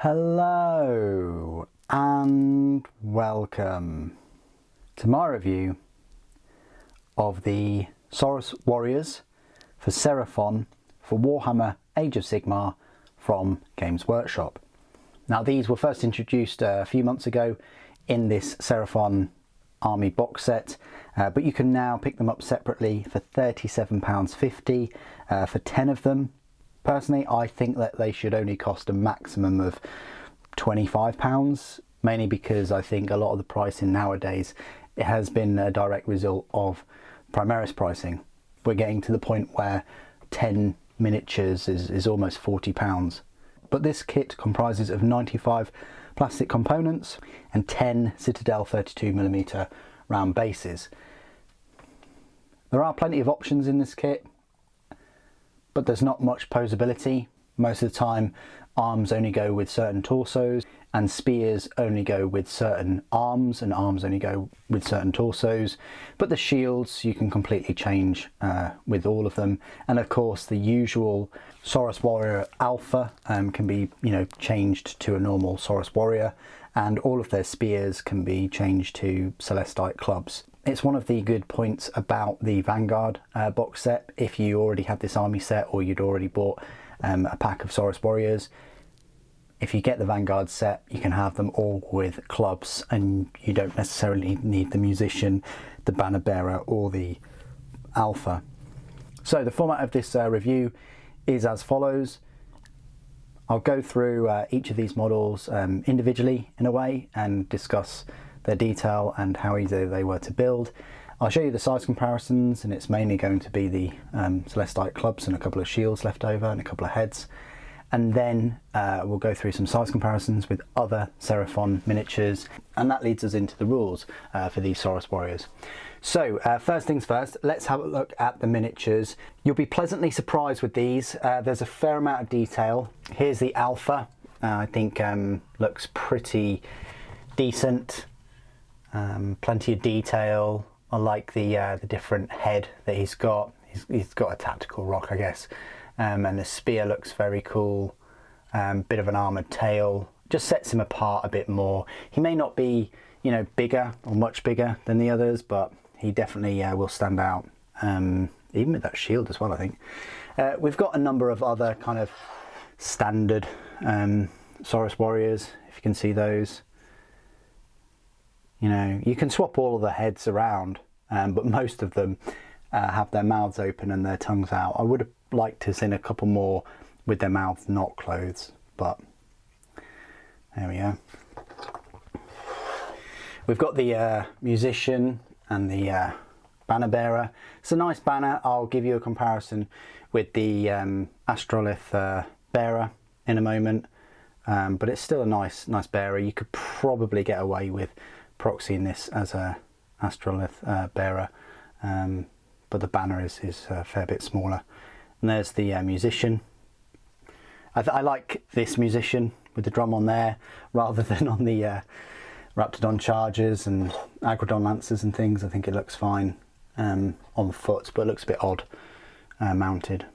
Hello and welcome to my review of the Saurus warriors for Seraphon for Warhammer Age of Sigmar from Games Workshop. Now these were first introduced a few months ago in this Seraphon army box set, but you can now pick them up separately for £37.50 for 10 of them. Personally, I think that they should only cost a maximum of £25, mainly because I think a lot of the pricing nowadays, it has been a direct result of Primaris pricing. We're getting to the point where 10 miniatures is almost £40. But this kit comprises of 95 plastic components and 10 Citadel 32mm round bases. There are plenty of options in this kit, but there's not much posability. Most of the time arms only go with certain torsos and spears only go with certain arms, and arms only go with certain torsos. But the shields you can completely change with all of them, and of course the usual Saurus Warrior Alpha can be changed to a normal Saurus Warrior, and all of their spears can be changed to Celestite clubs. It's one of the good points about the Vanguard box set. If you already had this army set or you'd already bought a pack of Saurus Warriors, if you get the Vanguard set, you can have them all with clubs, and you don't necessarily need the Musician, the Banner Bearer or the Alpha. So the format of this review is as follows. I'll go through each of these models individually in a way and discuss their detail and how easy they were to build. I'll show you the size comparisons, and it's mainly going to be the Celestite clubs and a couple of shields left over and a couple of heads. And then we'll go through some size comparisons with other Seraphon miniatures, and that leads us into the rules for these Saurus warriors. So first things first, let's have a look at the miniatures. You'll be pleasantly surprised with these. There's a fair amount of detail. Here's the Alpha. I think looks pretty decent. Plenty of detail. I like the different head that he's got. He's got a tactical rock, I guess, and the spear looks very cool. Bit of an armoured tail, just sets him apart a bit more. He may not be, bigger or much bigger than the others, but he definitely will stand out. Even with that shield as well, I think. We've got a number of other kind of standard Saurus warriors, if you can see those. You can swap all of the heads around, but most of them have their mouths open and their tongues out. I would have liked to have seen a couple more with their mouths not closed, but there we go. We've got the Musician and the Banner Bearer. It's a nice banner. I'll give you a comparison with the Astrolith Bearer in a moment, but it's still a nice bearer. You could probably get away with proxying this as a Astrolith bearer, but the banner is a fair bit smaller. And there's the Musician. I like this Musician with the drum on there rather than on the Raptidon Chargers and Agrodon Lancers and things. I think it looks fine on foot, but it looks a bit odd mounted.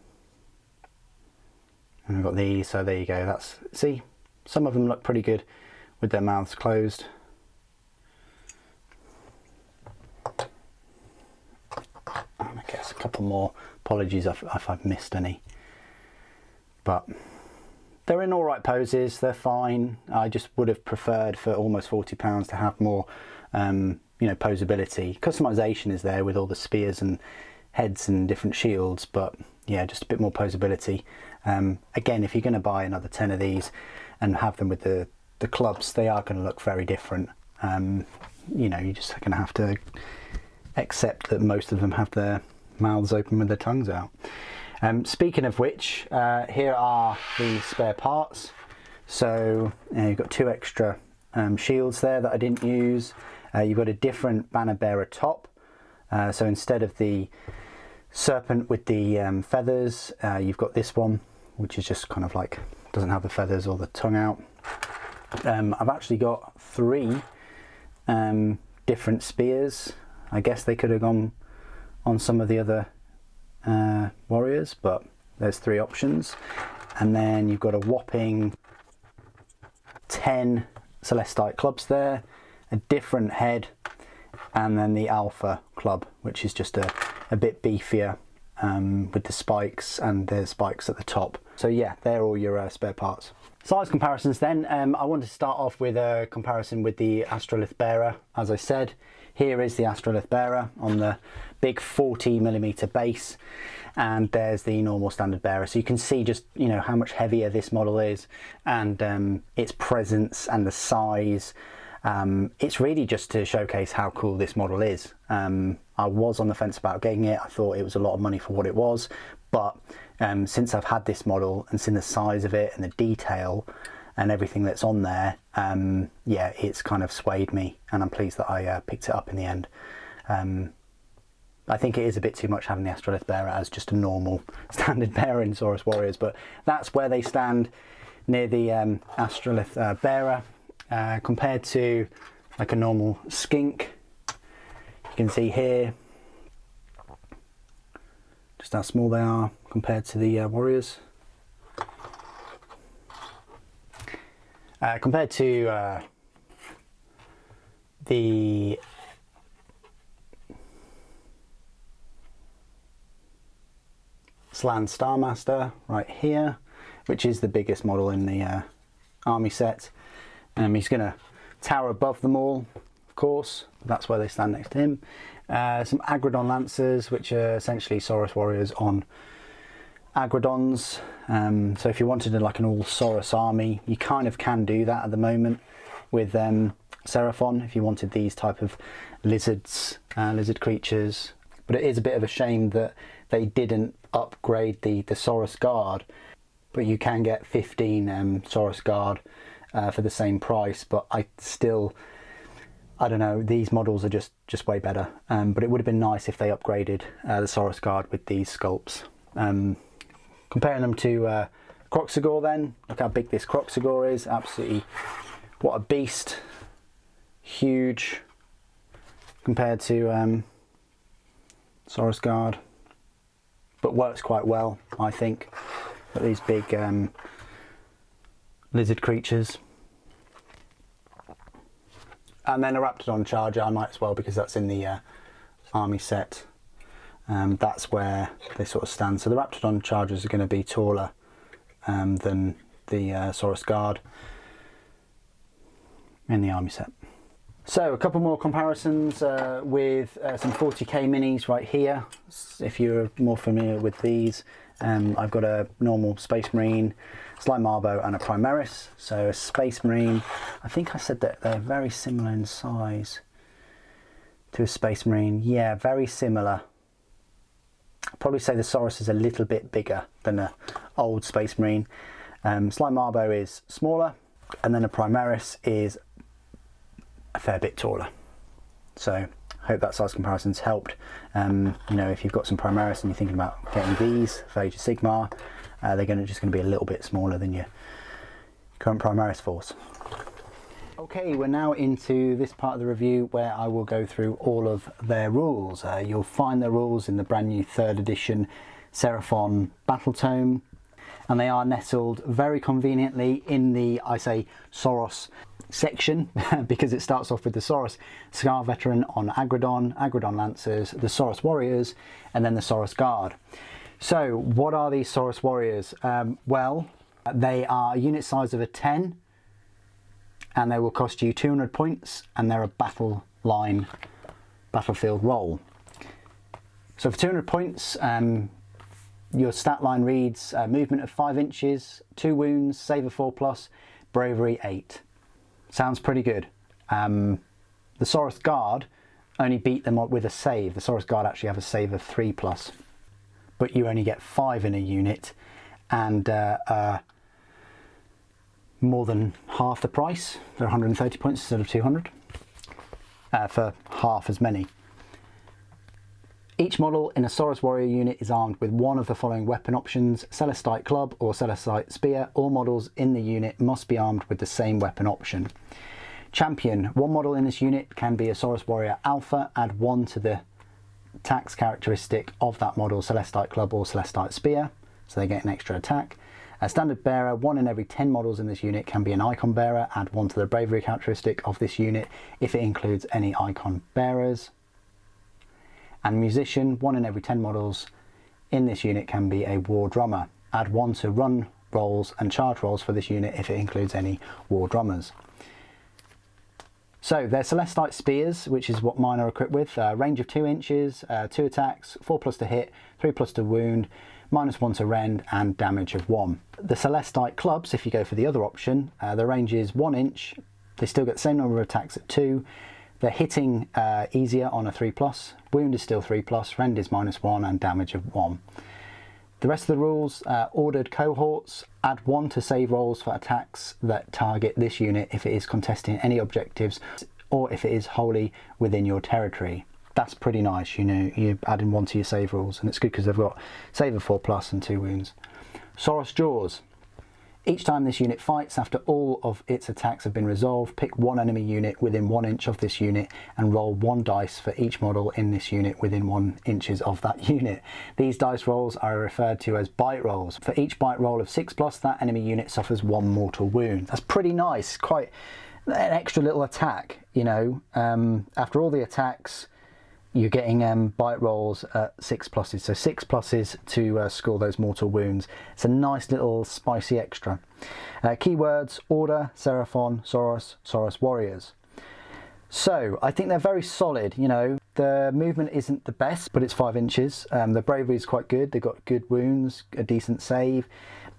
And we've got these, so there you go. See, some of them look pretty good with their mouths closed. I guess a couple more. Apologies if I've missed any, but they're in all right poses. They're fine. I just would have preferred for almost £40 to have more, posability. Customization is there with all the spears and heads and different shields, but yeah, just a bit more posability. Again, if you're going to buy another 10 of these and have them with the clubs, they are going to look very different. You're just going to have to accept that most of them have their mouths open with their tongues out. Speaking of which, here are the spare parts. So you've got 2 extra shields there that I didn't use. You've got a different Banner Bearer top. So instead of the serpent with the feathers, you've got this one, which is just kind of like, doesn't have the feathers or the tongue out. I've actually got 3 different spears. I guess they could have gone on some of the other warriors, but there's 3 options. And then you've got a whopping 10 Celestite clubs there, a different head, and then the Alpha club, which is just a bit beefier with the spikes and the spikes at the top. So yeah, they're all your spare parts. Size comparisons then. I wanted to start off with a comparison with the Astrolith Bearer. As I said, here is the Astrolith Bearer on the big 40mm base, and there's the normal standard bearer. So you can see just, you know, how much heavier this model is, and its presence and the size. It's really just to showcase how cool this model is. I was on the fence about getting it. I thought it was a lot of money for what it was, but since I've had this model and seen the size of it and the detail and everything that's on there, yeah, it's kind of swayed me, and I'm pleased that I picked it up in the end. I think it is a bit too much having the Astrolith Bearer as just a normal standard bearer in Saurus Warriors, but that's where they stand near the Astrolith Bearer. Compared to like a normal skink, you can see here just how small they are compared to the Warriors. Compared to the Slan Starmaster right here, which is the biggest model in the army set. He's going to tower above them all, of course. That's where they stand next to him. Some Agrodon Lancers, which are essentially Saurus Warriors on Agrodons. So if you wanted like an all Saurus army, you kind of can do that at the moment with Seraphon, if you wanted these type of lizards, lizard creatures. But it is a bit of a shame that they didn't upgrade the Saurus Guard, but you can get 15 Saurus Guard for the same price. But I don't know, these models are just way better, but it would have been nice if they upgraded the Saurus Guard with these sculpts. Comparing them to Croxagore then, look how big this Croxagore is. Absolutely, what a beast. Huge compared to Saurus Guard, but works quite well, I think. Got these big lizard creatures. And then a Raptidon Charger, I might as well, because that's in the army set. That's where they sort of stand. So the Raptidon Chargers are going to be taller than the Saurus Guard in the army set. So a couple more comparisons with some 40k minis right here. If you're more familiar with these, I've got a normal Space Marine, Sly Marbo and a Primaris. So a Space Marine, I think I said that they're very similar in size to a Space Marine. Yeah, very similar. I'd probably say the Saurus is a little bit bigger than an old Space Marine. Sly Marbo is smaller, and then a Primaris is a fair bit taller. So hope that size comparison's helped. You know, if you've got some Primaris and you're thinking about getting these for Age of Sigmar, they're just going to be a little bit smaller than your current Primaris force. Okay, we're now into this part of the review where I will go through all of their rules. You'll find the rules in the brand new 3rd edition Seraphon Battle Tome, and they are nestled very conveniently in the, I say, Saurus section because it starts off with the Saurus Scar Veteran on Agrodon, Agrodon Lancers, the Saurus Warriors, and then the Saurus Guard. So what are these Saurus Warriors? Well, they are a unit size of a 10, and they will cost you 200 points, and they're a battle line battlefield roll. So for 200 points, your stat line reads movement of 5 inches, 2 wounds, save of 4+, bravery 8. Sounds pretty good. The Saurus Guard only beat them up with a save. The Saurus Guard actually have a save of 3+, but you only get 5 in a unit, and more than half the price. They're 130 points instead of 200 for half as many. Each model in a Saurus Warrior unit is armed with one of the following weapon options: Celestite Club or Celestite Spear. All models in the unit must be armed with the same weapon option. Champion. One model in this unit can be a Saurus Warrior Alpha. Add 1 to the tax characteristic of that model, Celestite Club or Celestite Spear, so they get an extra attack. A standard bearer, 1 in every 10 models in this unit can be an icon bearer. Add 1 to the bravery characteristic of this unit if it includes any icon bearers. And musician, 1 in every 10 models in this unit can be a war drummer. Add 1 to run rolls and charge rolls for this unit if it includes any war drummers. So they're Celestite spears, which is what mine are equipped with. Range of 2 inches, 2 attacks, 4+ to hit, 3+ to wound, -1 to rend, and damage of 1. The Celestite clubs, if you go for the other option, the range is 1 inch. They still get the same number of attacks at 2. They're hitting easier on a 3+. Wound is still 3+, rend is -1, and damage of 1. The rest of the rules, ordered cohorts, add 1 to save rolls for attacks that target this unit if it is contesting any objectives or if it is wholly within your territory. That's pretty nice, you know, you're adding 1 to your save rolls, and it's good because they've got save of 4+ and 2 wounds. Saurus jaws. Each time this unit fights, after all of its attacks have been resolved, pick 1 enemy unit within 1 inch of this unit and roll 1 dice for each model in this unit within 1 inches of that unit. These dice rolls are referred to as bite rolls. For each bite roll of 6+, that enemy unit suffers 1 mortal wound. That's pretty nice, quite an extra little attack, you know. After all the attacks, you're getting bite rolls at 6+, so 6+ to score those mortal wounds. It's a nice little spicy extra. Keywords: Order, Seraphon, Saurus, Saurus Warriors. So I think they're very solid, you know. The movement isn't the best, but it's 5 inches. The bravery is quite good. They've got good wounds, a decent save,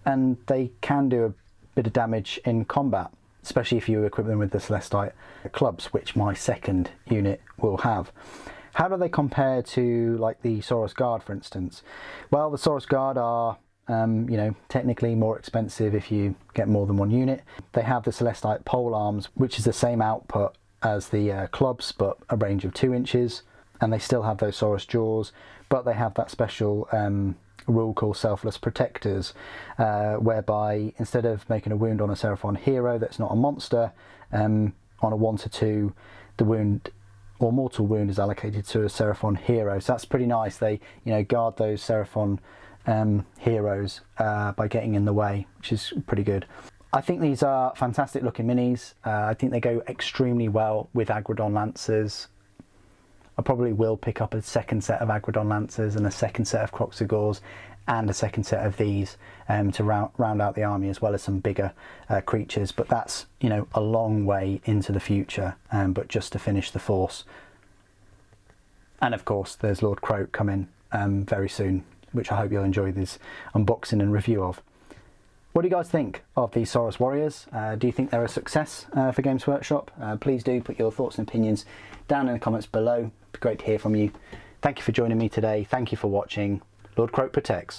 and they can do a bit of damage in combat, especially if you equip them with the Celestite clubs, which my second unit will have. How do they compare to like the Saurus Guard, for instance? Well, the Saurus Guard are, you know, technically more expensive if you get more than 1 unit. They have the Celestite pole arms, which is the same output as the clubs, but a range of 2 inches. And they still have those Saurus jaws, but they have that special rule called Selfless Protectors, whereby instead of making a wound on a Seraphon hero that's not a monster, on a 1 to 2, the wound or mortal wound is allocated to a Seraphon hero. So that's pretty nice. They, you know, guard those Seraphon heroes by getting in the way, which is pretty good. I think these are fantastic looking minis. I think they go extremely well with Agrodon Lancers. I probably will pick up a second set of Agrodon Lancers and a second set of Croxigors and a second set of these to round out the army, as well as some bigger creatures. But that's, you know, a long way into the future, but just to finish the force. And of course there's Lord Croak coming very soon, which I hope you'll enjoy this unboxing and review of. What do you guys think of the Saurus Warriors? Do you think they're a success for Games Workshop? Please do put your thoughts and opinions down in the comments below. It'd be great to hear from you. Thank you for joining me today. Thank you for watching. Lord Croak protects.